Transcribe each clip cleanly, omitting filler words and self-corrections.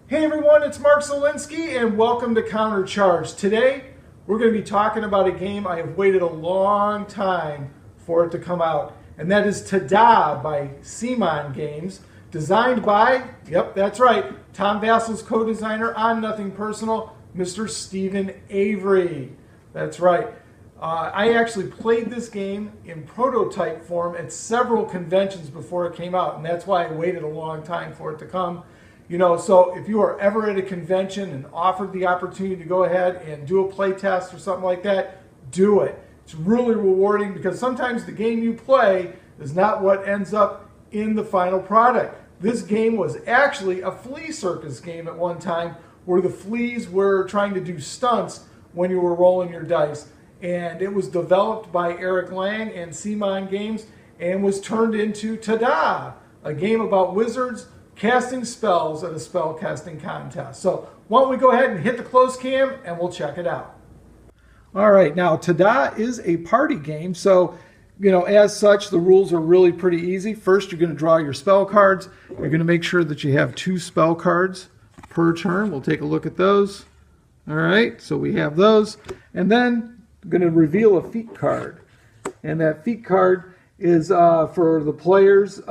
Hey everyone, it's Mark Zielinski and welcome to Countercharge. Today we're going to be talking about a game I have waited a long time for it to come out, and that is Tada by CMON Games, designed by, yep, that's right, Tom Vasel's co-designer on Nothing Personal, Mr. Stephen Avery. That's right. I actually played this game in prototype form at several conventions before it came out, and that's why I waited a long time for it to come. You know, so if you are ever at a convention and offered the opportunity to go ahead and do a play test or something like that, do it. It's really rewarding because sometimes the game you play is not what ends up in the final product. This game was actually a flea circus game at one time where the fleas were trying to do stunts when you were rolling your dice. And it was developed by Eric Lang and CMON Games and was turned into Tada, a game about wizards casting spells at a spell casting contest. So why don't we go ahead and hit the close cam and we'll check it out. All right, now Tada is a party game, so as such the rules are really pretty easy. First, you're going to draw your spell cards. You're going to make sure that you have 2 spell cards per turn. We'll take a look at those. All right, so we have those, and then I'm going to reveal a feat card, and that feat card is for the players.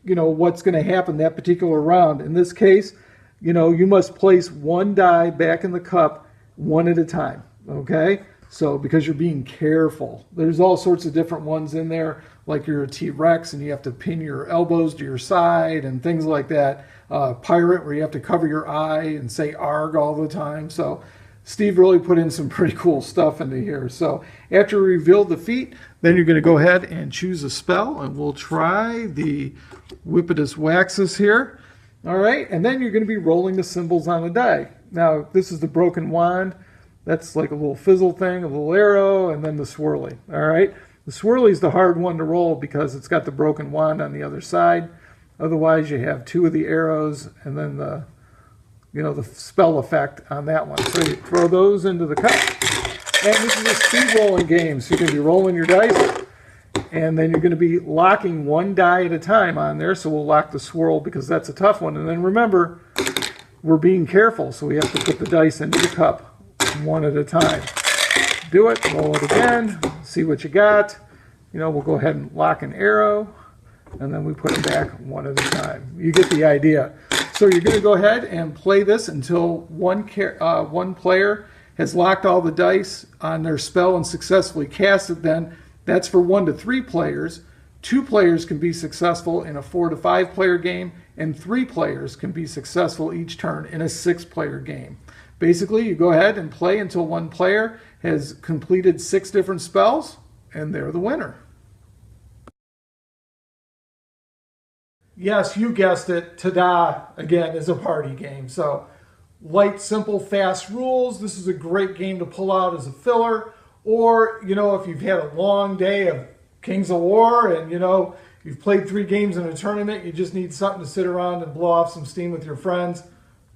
What's going to happen that particular round. In this case, you must place 1 die back in the cup one at a time, okay? So because you're being careful. There's all sorts of different ones in there, like you're a T-Rex and you have to pin your elbows to your side and things like that. Pirate, where you have to cover your eye and say ARG all the time. So Steve really put in some pretty cool stuff into here. So after you reveal the feat, then you're going to go ahead and choose a spell, and we'll try the Whippetous Waxus here. All right, and then you're going to be rolling the symbols on the die. Now, this is the Broken Wand. That's like a little fizzle thing, a little arrow, and then the swirly. All right, the swirly is the hard one to roll because it's got the broken wand on the other side. Otherwise, you have 2 of the arrows, and then the spell effect on that one. So you throw those into the cup. And this is a speed rolling game. So you're going to be rolling your dice, and then you're going to be locking 1 die at a time on there. So we'll lock the swirl because that's a tough one. And then remember, we're being careful, so we have to put the dice into the cup 1 at a time. Do it, roll it again, see what you got. We'll go ahead and lock an arrow, and then we put it back 1 at a time. You get the idea. So you're going to go ahead and play this until one player has locked all the dice on their spell and successfully cast it. Then that's for 1 to 3 players. 2 players can be successful in a 4 to 5 player game, and 3 players can be successful each turn in a 6-player game. Basically, you go ahead and play until 1 player has completed 6 different spells, and they're the winner. Yes, you guessed it. Tada, again, is a party game. So light, simple, fast rules. This is a great game to pull out as a filler. Or, if you've had a long day of Kings of War and, you've played 3 games in a tournament, you just need something to sit around and blow off some steam with your friends.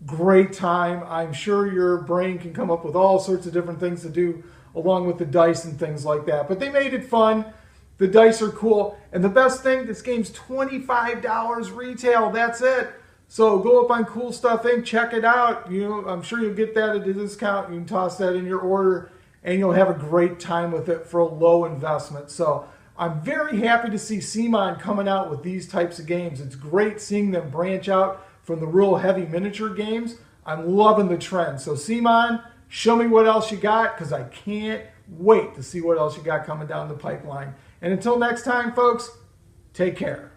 Great time. I'm sure your brain can come up with all sorts of different things to do along with the dice and things like that. But they made it fun. The dice are cool. And the best thing, this game's $25 retail. That's it. So go up on Cool Stuff Inc. Check it out. I'm sure you'll get that at a discount. You can toss that in your order, and you'll have a great time with it for a low investment. So I'm very happy to see CMON coming out with these types of games. It's great seeing them branch out from the real heavy miniature games. I'm loving the trend. So CMON, show me what else you got, because I can't wait to see what else you got coming down the pipeline. And until next time, folks, take care.